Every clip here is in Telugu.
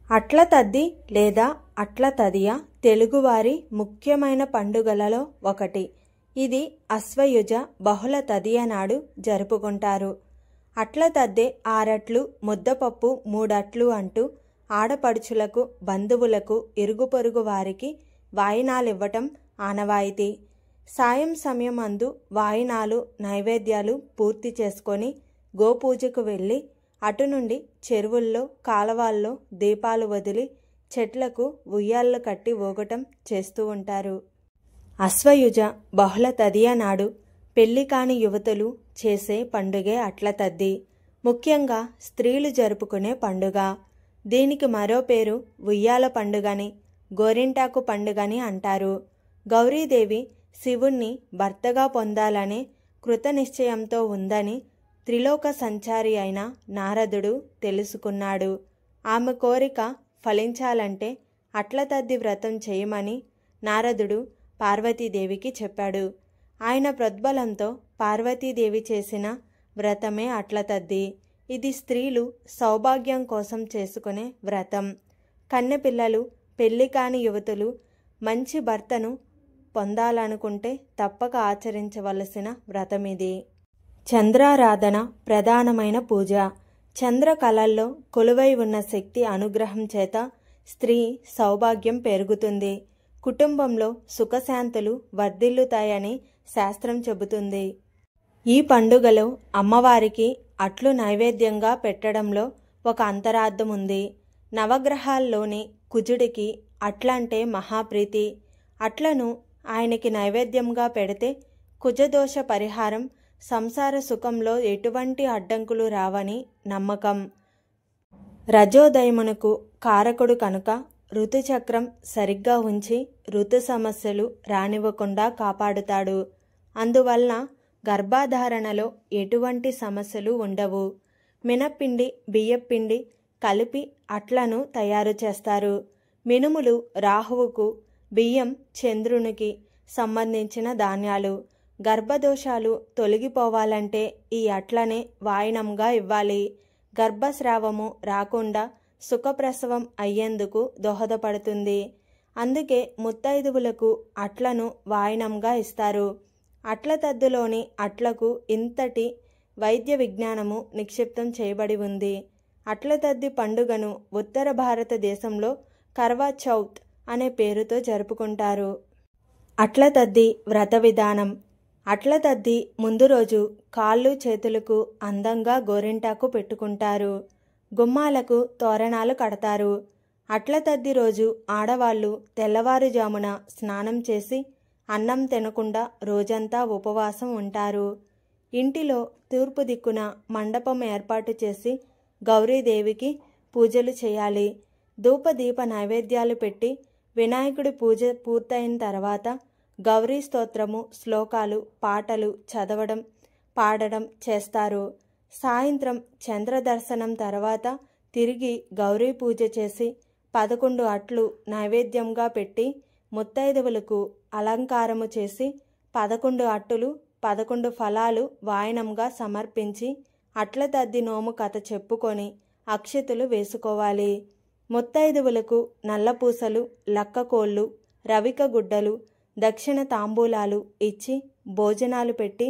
అట్ల తద్ది లేదా అట్ల తదియ తెలుగువారి ముఖ్యమైన పండుగలలో ఒకటి. ఇది అశ్వయుజ బహుళ తదియ నాడు జరుపుకుంటారు. అట్ల తద్దే 6 అట్లు ముద్దపప్పు 3 అట్లు అంటూ ఆడపడుచులకు, బంధువులకు, ఇరుగు పొరుగు వారికి వాయినాలివ్వటం ఆనవాయితీ. సాయం సమయం అందు వాయినాలు నైవేద్యాలు పూర్తి చేసుకొని గోపూజకు వెళ్ళి అటు నుండి చెరువుల్లో కాలవాల్లో దీపాలు వదిలి చెట్లకు ఉయ్యాళ్ళు కట్టి ఊగటం చేస్తూ ఉంటారు. అశ్వయుజ బహుళ తదియ నాడు పెళ్లి కాని యువతులు చేసే పండుగే అట్ల తద్ది. ముఖ్యంగా స్త్రీలు జరుపుకునే పండుగ. దీనికి మరో పేరు ఉయ్యాల పండుగని, గోరింటాకు పండుగని అంటారు. గౌరీదేవి శివుణ్ణి భర్తగా పొందాలనే కృతనిశ్చయంతో ఉందని త్రిలోక సంచారి అయిన నారదుడు తెలుసుకున్నాడు. ఆమె కోరిక ఫలించాలంటే అట్ల తద్ది వ్రతం చేయమని నారదుడు పార్వతీదేవికి చెప్పాడు. ఆయన ప్రోద్బలంతో పార్వతీదేవి చేసిన వ్రతమే అట్ల తద్ది. ఇది స్త్రీలు సౌభాగ్యం కోసం చేసుకునే వ్రతం. కన్నెపిల్లలు, పెళ్లి కాని యువతులు మంచి భర్తను పొందాలనుకుంటే తప్పక ఆచరించవలసిన వ్రతమిది. చంద్రారాధన ప్రధానమైన పూజ. చంద్ర కళల్లో కొలువై ఉన్న శక్తి అనుగ్రహం చేత స్త్రీ సౌభాగ్యం పెరుగుతుంది. కుటుంబంలో సుఖశాంతులు వర్ధిల్లుతాయని శాస్త్రం చెబుతుంది. ఈ పండుగలో అమ్మవారికి అట్లు నైవేద్యంగా పెట్టడంలో ఒక అంతరార్థం ఉంది. నవగ్రహాల్లోని కుజుడికి అట్లంటే మహాప్రీతి. అట్లను ఆయనకి నైవేద్యంగా పెడితే కుజదోష పరిహారం, సంసార సుఖంలో ఎటువంటి అడ్డంకులు రావని నమ్మకం. రజోదయమునకు కారకుడు కనుక ఋతుచక్రం సరిగ్గా ఉంచి ఋతు సమస్యలు రానివ్వకుండా కాపాడుతాడు. అందువలన గర్భధారణలో ఎటువంటి సమస్యలు ఉండవు. మినప్పిండి, బియ్యపిండి కలిపి అట్లను తయారు చేస్తారు. మినుములు రాహువుకు, బియ్యం చంద్రునికి సంబంధించిన ధాన్యాలు. గర్భదోషాలు తొలగిపోవాలంటే ఈ అట్లనే వాయినంగా ఇవ్వాలి. గర్భస్రావము రాకుండా సుఖప్రసవం అయ్యేందుకు దోహదపడుతుంది. అందుకే ముత్తైదువులకు అట్లను వాయినంగా ఇస్తారు. అట్ల తద్దులోని అట్లకు ఇంతటి వైద్య విజ్ఞానము నిక్షిప్తం చేయబడి ఉంది. అట్ల తద్ది పండుగను ఉత్తర భారతదేశంలో కర్వా చౌత్ అనే పేరుతో జరుపుకుంటారు. అట్ల తద్ది వ్రత విధానం. అట్ల తద్ది ముందు రోజు కాళ్ళు చేతులకు అందంగా గోరింటాకు పెట్టుకుంటారు. గుమ్మాలకు తోరణాలు కడతారు. అట్ల తద్ది రోజు ఆడవాళ్లు తెల్లవారుజామున స్నానం చేసి అన్నం తినకుండా రోజంతా ఉపవాసం ఉంటారు. ఇంటిలో తూర్పు దిక్కున మండపం ఏర్పాటు చేసి గౌరీదేవికి పూజలు చేయాలి. ధూపదీప నైవేద్యాలు పెట్టి వినాయకుడి పూజ పూర్తయిన తర్వాత గౌరీ స్తోత్రము, శ్లోకాలు, పాటలు చదవడం, పాడడం చేస్తారు. సాయంత్రం చంద్రదర్శనం తర్వాత తిరిగి గౌరీ పూజ చేసి 11 అట్లు నైవేద్యంగా పెట్టి ముత్తైదువులకు అలంకారము చేసి 11 అట్టులు 11 ఫలాలు వాయనంగా సమర్పించి అట్ల తద్ది నోము కథ చెప్పుకొని అక్షితులు వేసుకోవాలి. ముత్తైదువులకు నల్లపూసలు, లక్కకోళ్ళు, రవిక గుడ్డలు, దక్షిణ తాంబూలాలు ఇచ్చి భోజనాలు పెట్టి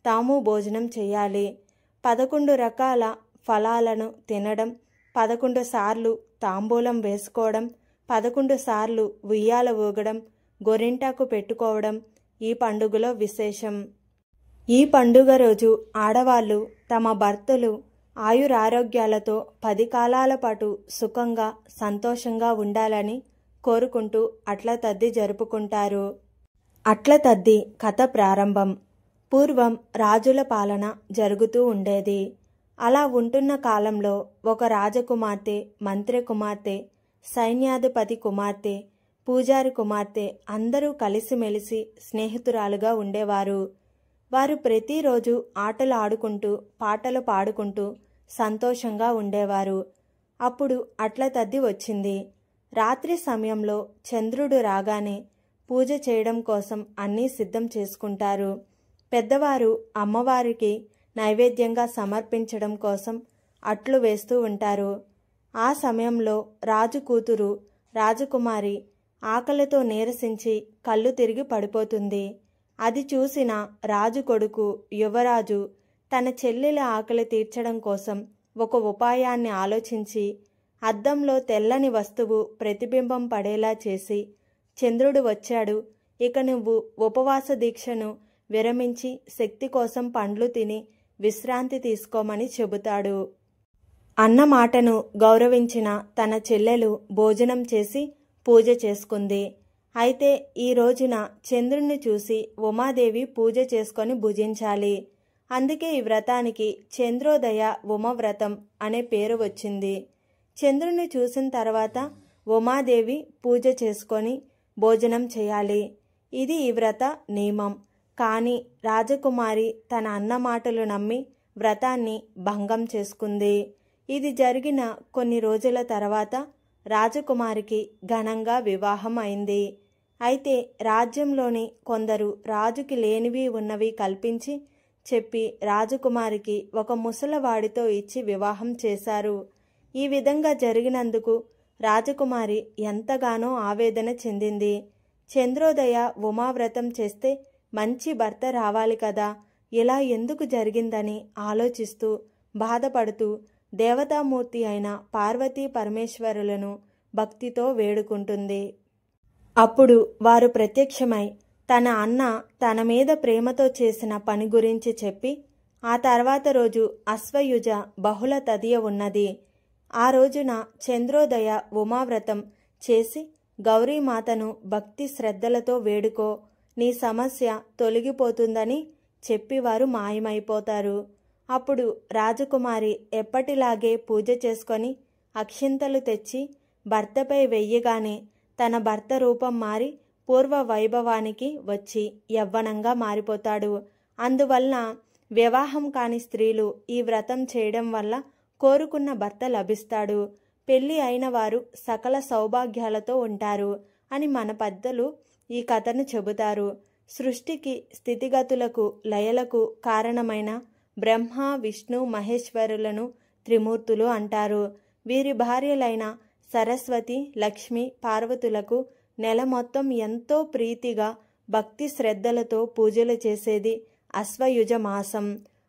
తాము భోజనం చేయాలి. 11 రకాల ఫలాలను తినడం, 11 సార్లు తాంబూలం వేసుకోవడం, 11 సార్లు ఉయ్యాల ఊగడం, గోరింటాకు పెట్టుకోవడం ఈ పండుగలో విశేషం. ఈ పండుగ రోజు ఆడవాళ్ళు తమ భర్తలు ఆయురారోగ్యాలతో 10 కాలాల పాటు సుఖంగా సంతోషంగా ఉండాలని కోరుకుంటూ అట్ల తద్ది జరుపుకుంటారు. అట్ల తద్ది కథ ప్రారంభం. పూర్వం రాజుల పాలన జరుగుతూ ఉండేది. అలా ఉంటున్న కాలంలో ఒక రాజకుమార్తె, మంత్రి కుమార్తె, సైన్యాధిపతి కుమార్తె, పూజారి కుమార్తె అందరూ కలిసిమెలిసి స్నేహితురాలుగా ఉండేవారు. వారు ప్రతిరోజు ఆటలు ఆడుకుంటూ పాటలు పాడుకుంటూ సంతోషంగా ఉండేవారు. అప్పుడు అట్ల తద్ది వచ్చింది. రాత్రి సమయంలో చంద్రుడు రాగానే పూజ చేయడం కోసం అన్నీ సిద్ధం చేసుకుంటారు. పెద్దవారు అమ్మవారికి నైవేద్యంగా సమర్పించడం కోసం అట్లు వేస్తూ ఉంటారు. ఆ సమయంలో రాజు కూతురు రాజకుమారి ఆకలితో నీరసించి కళ్ళు తిరిగి పడిపోతుంది. అది చూసిన రాజు కొడుకు యువరాజు తన చెల్లెల ఆకలి తీర్చడం కోసం ఒక ఉపాయాన్ని ఆలోచించి అద్దంలో తెల్లని వస్తువు ప్రతిబింబం పడేలా చేసి, చంద్రుడు వచ్చాడు, ఇక నువ్వు ఉపవాస దీక్షను విరమించి శక్తి కోసం పండ్లు తిని విశ్రాంతి తీసుకోమని చెబుతాడు. అన్న మాటను గౌరవించిన తన చెల్లెలు భోజనం చేసి పూజ చేసుకుంది. అయితే ఈ రోజున చంద్రుణ్ణి చూసి ఉమాదేవి పూజ చేసుకొని భుజించాలి. అందుకే ఈ వ్రతానికి చంద్రోదయ ఉమవ్రతం అనే పేరు వచ్చింది. చంద్రుణ్ణి చూసిన తర్వాత ఉమాదేవి పూజ చేసుకొని భోజనం చేయాలి. ఇది ఈ వ్రత నియమం. కానీ రాజకుమారి తన అన్న మాటలు నమ్మి వ్రతాన్ని భంగం చేసుకుంది. ఇది జరిగిన కొన్ని రోజుల తర్వాత రాజకుమారికి ఘనంగా వివాహం అయింది. అయితే రాజ్యంలోని కొందరు రాజుకి లేనివి ఉన్నవి కల్పించి చెప్పి రాజకుమారికి ఒక ముసలవాడితో ఇచ్చి వివాహం చేశారు. ఈ విధంగా జరిగినందుకు రాజకుమారి ఎంతగానో ఆవేదన చెందింది. చంద్రోదయ ఉమావ్రతం చేస్తే మంచి భర్త రావాలి కదా, ఇలా ఎందుకు జరిగిందని ఆలోచిస్తూ బాధపడుతూ దేవతామూర్తి అయిన పార్వతీ పరమేశ్వరులను భక్తితో వేడుకుంటుంది. అప్పుడు వారు ప్రత్యక్షమై తన అన్న తన మీద ప్రేమతో చేసిన పని గురించి చెప్పి, ఆ తర్వాత రోజు అశ్వయుజ బహుళ తదియ ఉన్నది. ఆ రోజున చంద్రోదయ ఉమావ్రతం చేసి గౌరీమాతను భక్తి శ్రద్ధలతో వేడుకో, నీ సమస్య తొలగిపోతుందని చెప్పి వారు మాయమైపోతారు. అప్పుడు రాజకుమారి ఎప్పటిలాగే పూజ చేసుకొని అక్షింతలు తెచ్చి భర్తపై వెయ్యగానే తన భర్త రూపం మారి పూర్వ వైభవానికి వచ్చి యవ్వనంగా మారిపోతాడు. అందువల్ల వివాహం కాని స్త్రీలు ఈ వ్రతం చేయడం వల్ల కోరుకున్న భర్త లభిస్తాడు. పెళ్లి అయిన వారు సకల సౌభాగ్యాలతో ఉంటారు అని మన పెద్దలు ఈ కథను చెబుతారు. సృష్టికి స్థితిగతులకు లయలకు కారణమైన బ్రహ్మ విష్ణు మహేశ్వరులను త్రిమూర్తులు అంటారు. వీరి భార్యలైన సరస్వతి లక్ష్మి పార్వతులకు నెల మొత్తం ఎంతో ప్రీతిగా భక్తి శ్రద్ధలతో పూజలు చేసేది అశ్వయుజ మాసం.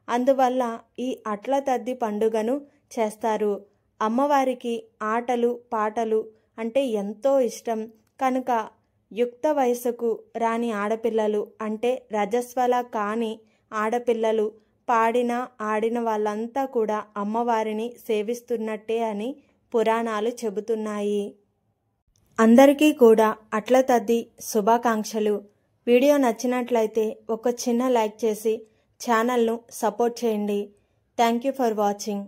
అందువల్ల ఈ అట్ల తద్ది పండుగను చేస్తారు. అమ్మవారికి ఆటలు పాటలు అంటే ఎంతో ఇష్టం కనుక యుక్త వయసుకు రాని ఆడపిల్లలు అంటే రజస్వల కాని ఆడపిల్లలు పాడిన ఆడిన వాళ్ళంతా కూడా అమ్మవారిని సేవిస్తున్నట్టే అని పురాణాలు చెబుతున్నాయి. అందరికీ కూడా అట్ల తద్ది శుభాకాంక్షలు. వీడియో నచ్చినట్లయితే ఒక చిన్న లైక్ చేసి ఛానల్ను సపోర్ట్ చేయండి. Thank you for watching.